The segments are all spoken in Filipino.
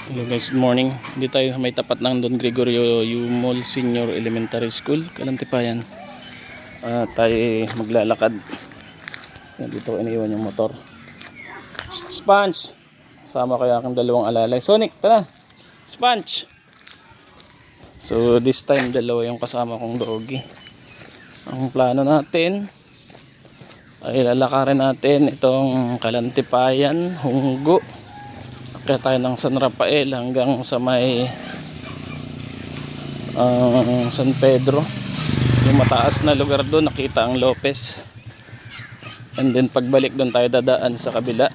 Hello guys, good morning. Hindi tayo may tapat ng Don Gregorio Yumol Senior Elementary School, Kalantipayan. Tayo maglalakad. Dito ko iniwan yung motor. Sponge! Sama kaya aking dalawang alalay. Sonic, tara! Sponge! So this time dalawa yung kasama kong doggy. Ang plano natin ay lalakarin natin itong Kalantipayan, Hunggo. Kaya tayo ng San Rafael hanggang sa may San Pedro, yung mataas na lugar doon, nakita ang Lopez. And then pagbalik doon tayo dadaan sa kabila,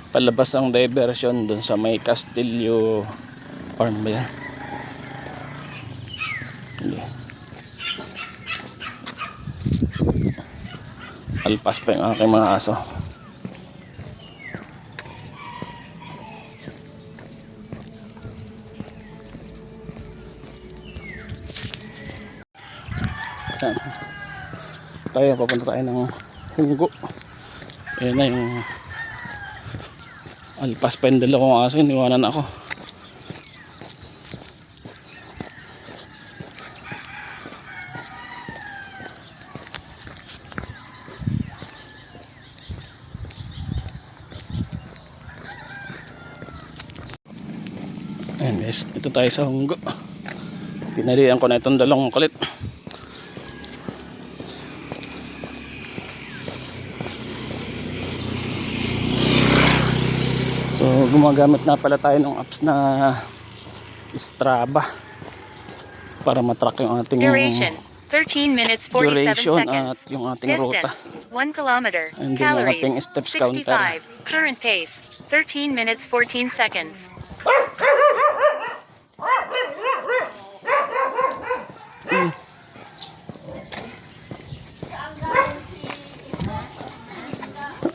palabas ang diversion doon sa may Castillo Farm ba yan? Alpas pa yung aking mga aso. Tayo papunta tayo ng Hunggo. Ayan na yung alpas pa yung dalawang aso, iniwanan ako. Ayan guys, ito tayo sa Hunggo. Tinalian ko na itong dalawang kulit. So gumagamit na pala tayo ng apps na Strava para matrack yung ating duration 13 minutes 47 seconds at yung ating ruta. Distance 1 kilometer. And then yung Calories ating steps 65 counter. Current pace 13 minutes 14 seconds.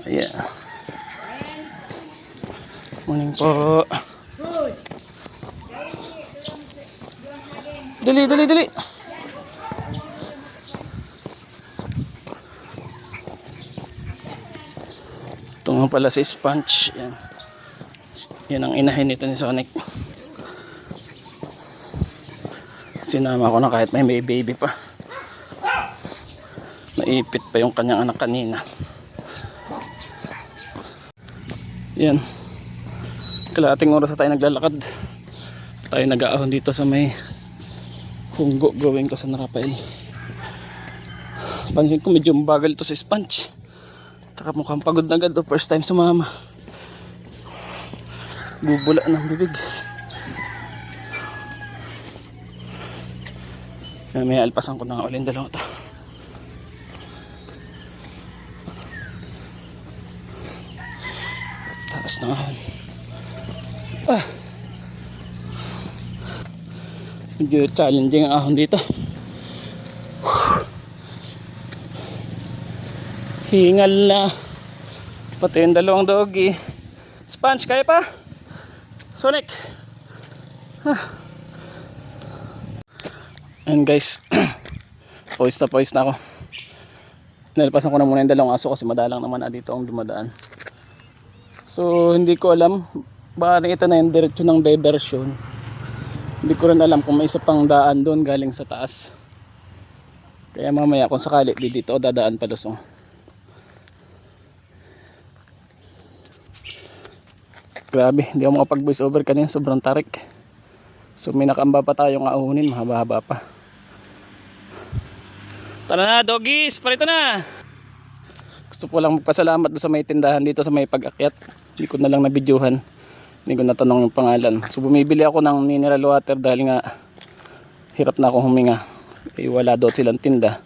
Yeah. Morning po. Dali, dali, dali. Ito nga pala si Sponge. Yan. Yan ang inahin nito ni Sonic. Sinama ko na kahit may baby pa. Naipit pa yung kanyang anak kanina. Yan. Kalahating oras na tayo naglalakad. Tayo nag-aahon dito sa may Hunggo going ko sa San Rafael. Pansin ko medyo bagal to si Sponge. Taka mukhang pagod na agad. First time sumama. Bubula ng bibig. May alpasan ko na nga ulit dalawa to. Taas na ahon. Medyo challenging ang ahon dito. Hingal na. Pati yung dalawang doggy. Sponge, kaya pa? Sonic. And guys, pawis na ako. Nalpasan ko na muna yung dalawang aso kasi madalang naman na dito ang dumadaan. So hindi ko alam, baka ito na yung diretso ng diversion. Hindi ko rin alam kung may isa pang daan doon galing sa taas. Kaya mamaya kung sakali dito dadaan pa lusong. Grabe, hindi ako makapag voice over kanina, sobrang tarik. So may nakamba pa tayong auhunin, mahaba-haba pa. Tara na doggies, parito na. Gusto ko lang magpasalamat sa may tindahan dito sa may pag-akyat. Hindi ko na lang nabidyohan. Hindi ko natanong yung pangalan. So bumibili ako ng mineral water dahil nga hirap na akong huminga. Wala daw silang tinda.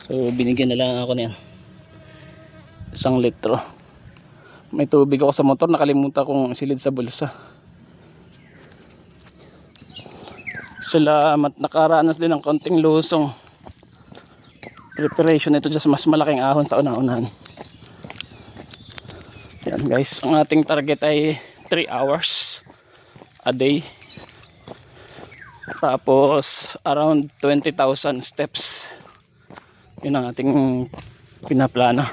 So binigyan na lang ako niyan. 1 litro. May tubig ako sa motor, nakalimutan kong silid sa bulsa. Salamat, nakaranas din ng konting lusong. Preparation ito dyan sa mas malaking ahon sa una-unahan. Yan guys, ang ating target ay 3 hours a day. Tapos around 20,000 steps. Yun ang ating pinaplano.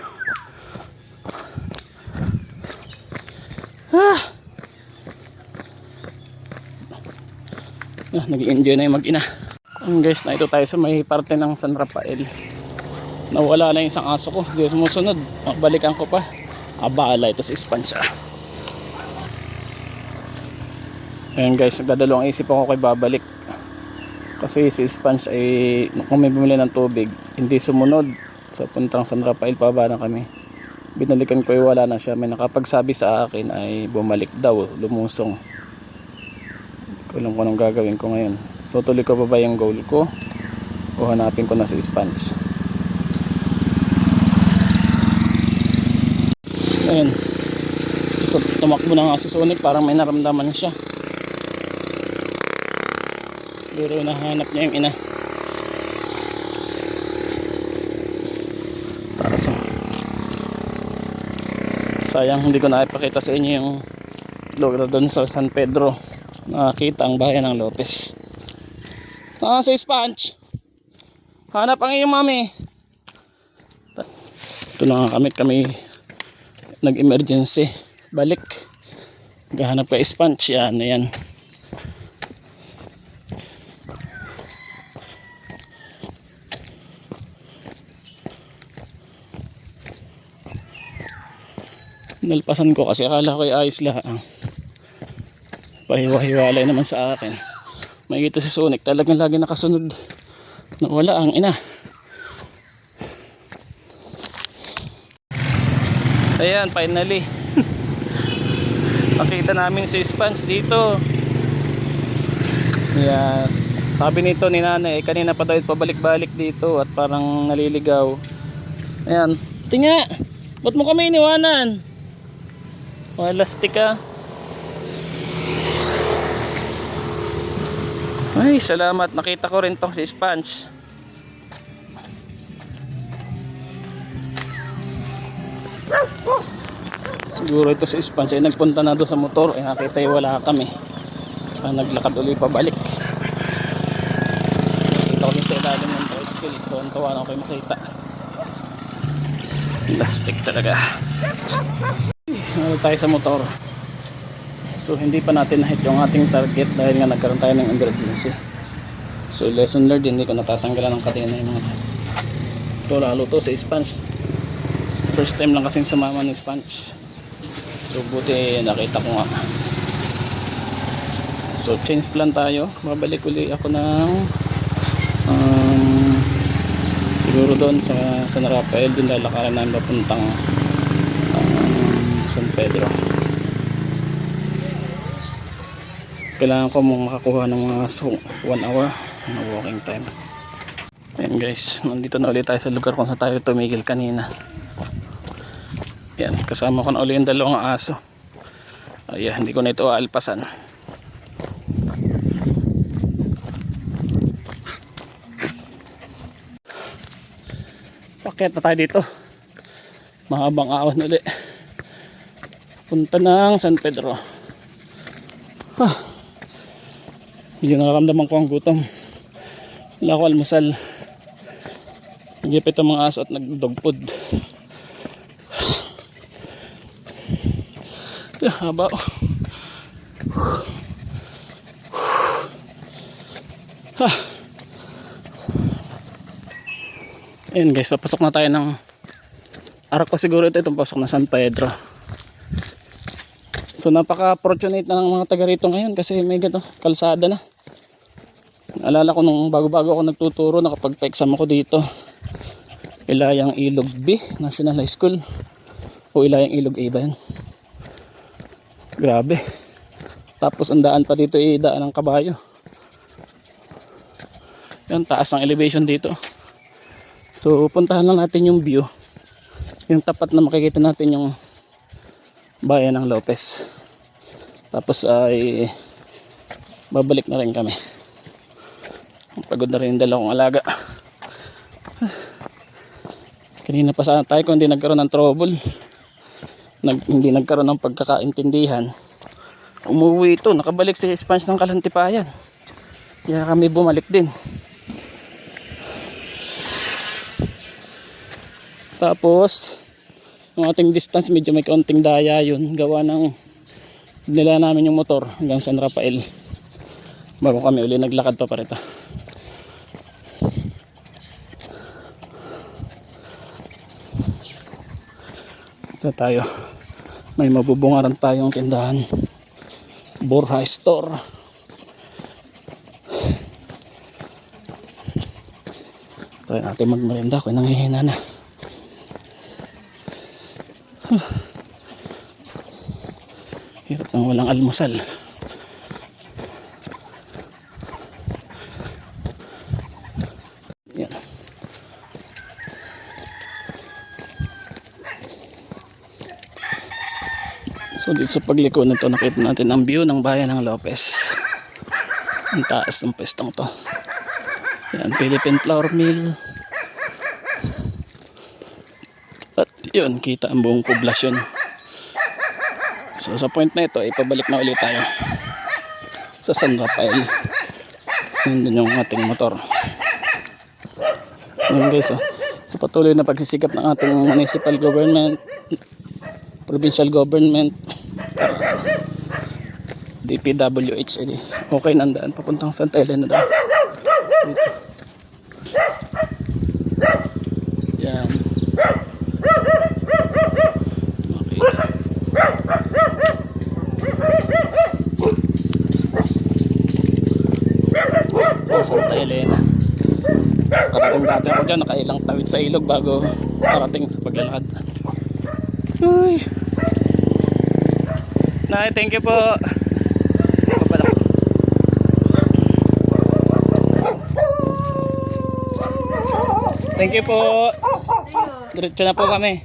Nag-i-enjoy na yung mag-ina. Guys, na ito tayo sa may parte ng San Rafael. Nawala na yung isang aso ko. Hindi sumusunod. Balikan ko pa. Abala, ito si Sponge. Ayan guys, nagdadalawang isip ako kay babalik. Kasi si Sponge ay kung may bumili ng tubig, hindi sumunod. So puntang San Rafael, pababa na kami. Binalikan ko ay wala na siya. May nakapagsabi sa akin ay bumalik daw, lumusong. Kulang ko nang gagawin ko ngayon. Tutuloy ko pa ba yung goal ko o hanapin ko na si Sponge. Ayun, tumakbo na nga si Sonic, parang may naramdaman siya. Pero nahanap niya yung ina. Taas oh. Sayang hindi ko na ipakita sa inyo yung lugar doon sa San Pedro. Nakakita ang bayan ng Lopez. Si Sponge, hanap ang iyong mami. Ito na nga kami nag-emergency. Balik. Gahanap ka Sponge. Yan na yan. Nalpasan ko kasi akala ko ay ayos lang. Pahiwa-hiwalay naman sa akin. Makikita si Sonic talagang lagi nakasunod. Nawala ang ina. Ayan, finally. Nakita namin si Sponge dito. Ayan. Sabi nito ni nanay, kanina pa daw pabalik-balik dito at parang naliligaw. Ayan. Tinga, ba't mo kami iniwanan? Walastik ka. Ay, salamat. Nakita ko rin tong si Sponge. Siguro ito si Sponge ay nagpunta na doon sa motor. Ay nakita ay wala kami. Naglakad ulit pabalik. Nakita ko din sa ilalim ng tricycle. Tuwan-tuwa na ako kayo makita. Plastic talaga. Tayo sa motor. So hindi pa natin na-hit yung ating target dahil nga nagkaroon tayo ng emergency. So lesson learned, hindi ko natatanggalan ng kadena yung mga ito. Lalo to sa Sponge. First time lang kasing sumama ng Sponge. So buti nakita ko nga. So change plan tayo. Babalik uli ako ng siguro doon sa San Rafael. Doon lalakaran namin papuntang San Pedro. Kailangan ko mong makakuha ng mga 1 hour na walking time. Ayan guys, nandito na ulit tayo sa lugar kung saan tayo tumigil kanina. Ayan, kasama ko na ulit yung dalawang aso. Ayan, hindi ko na ito aalpasan. Paket na tayo dito. Mahabang ahon ulit. Punta ng San Pedro. Hindi nakaramdaman ko ang gutom. Wala ko almusal. Nagipit ang mga aso at nagdogpod. Haba. Ayan guys, papasok na tayo ng arko siguro ito itong pasok na San Pedro. So napaka-fortunate na ng mga taga rito ngayon kasi may gato, kalsada na. Alala ko nung bago-bago ako nagtuturo, nakapagpa-exam ako dito. Ilayang Ilog B, National High School. O Ilayang Ilog A ba yan? Grabe. Tapos ang daan pa dito ay daan ng kabayo. Yan, taas ang elevation dito. So puntahan lang natin yung view. Yung tapat na makikita natin yung bayan ng Lopez. Tapos ay babalik na rin kami. Pagod na rin yung dalawang alaga. Kanina pa sana tayo kung hindi nagkaroon ng trouble. Hindi nagkaroon ng pagkakaintindihan. Umuwi ito, nakabalik si Sponge ng Kalantipayan. Kaya kami bumalik din. Tapos yung ating distance medyo may kaunting daya yun, gawa ng nila namin yung motor hanggang San Rafael. bago kami uli naglakad pa parito. Ito tayo, may mabubungaran tayong tindahan, Borja Store. Try natin magmerienda kung nanghihina na. Hirap nang walang almusal. Yan. So dito sa pagliko na to, nakita natin ang view ng bayan ng Lopez. Ang taas ng pestong to. Yan, Philippine Flour Mill. At yun, kita ang buong poblasyon. So sa point na ito, ipabalik na ulit tayo sa San Rafael. Nandun yung ating motor. Yun guys, patuloy na pagsisikap ng ating municipal government, provincial government, DPWH. Okay, nandaan papuntang Santa Elena daw. Dito. Yan. Okay. Santa Elena. Karating dati ako dyan, nakailang tawid sa ilog bago karating sa paglalakad. Uy. Nay, thank you po. Thank you po. Diretso na po kami.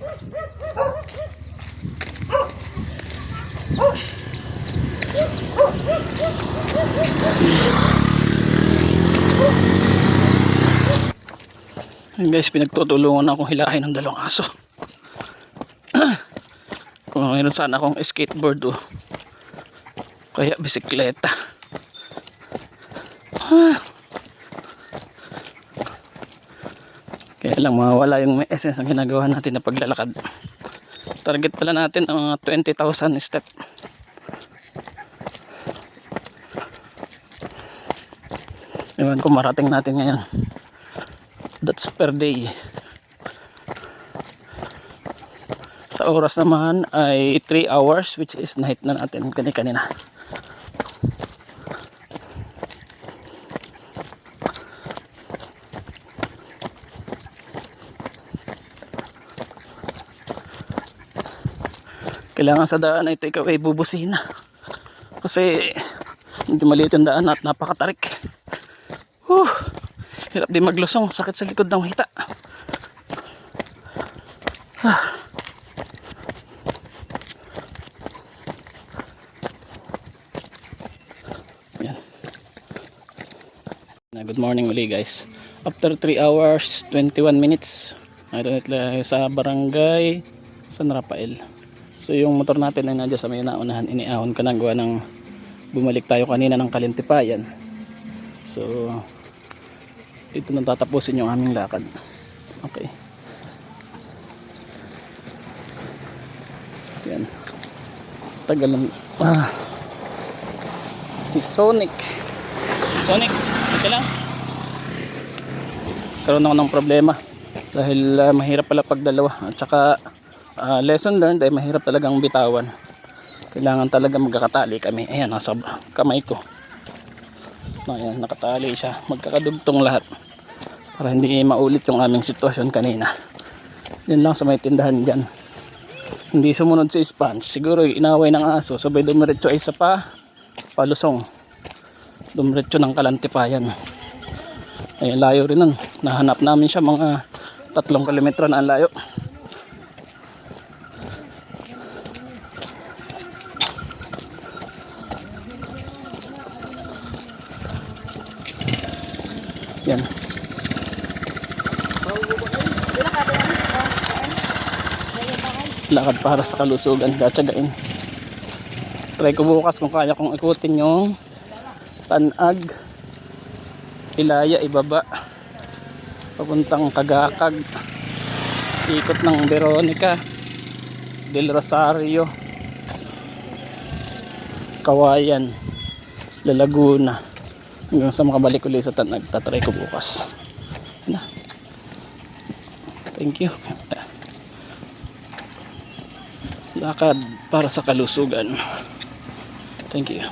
Guys, pinagtutulungan akong hilahin ng dalawang aso. Kung mayroon sana akong skateboard kaya bisikleta. Kaya lang mawala yung essence ang ginagawa natin na paglalakad. Target pala natin ang 20,000 step. Ewan ko marating natin ngayon. That's per day. Sa oras naman ay 3 hours, which is night na natin kanina. Kailangan sa daan na ito ikaw ay bubusina. Kasi medyo maliit yung daan at napakatarik. Hirap din maglusong, sakit sa likod ng hita. Yan. Good morning ulit guys. After 3 hours 21 minutes sa barangay San Rafael. So yung motor natin ay nandiyan sa may naunahan, iniahon ko na gawa ng bumalik tayo kanina ng Kalintipayan. So dito nang tatapusin yung aming lakad. Okay. Yan. Tagal lang. Si Sonic. Sonic, okay lang. Karoon ako ng problema dahil mahirap pala pagdalawa at saka lesson learned ay mahirap talagang bitawan. Kailangan talaga magkakatali kami. Ayan, nasa kamay ko. Ayan, nakatali siya. Magkakadugtong lahat para hindi maulit yung aming sitwasyon kanina. Yan lang sa may tindahan dyan. Hindi sumunod si Sponge. Siguro inaway ng aso. Sabay dumiretso ay isa pa palusong. Dumiretso ng Kalantipayan. Ayan, layo rin nun. Nahanap namin siya mga 3 kilometro na ang layo. Yan. Lakad para sa kalusugan, katsagain. Try ko bukas kung kaya kong ikutin yung Tanag, Ilaya, ibaba papuntang Tagakag, ikot ng Veronica, Del Rosario, Kawayan, La Laguna, Hanggang sa makabalik ulit sa nagtatry ko bukas. Yan na. Thank you. Lakad para sa kalusugan. Thank you.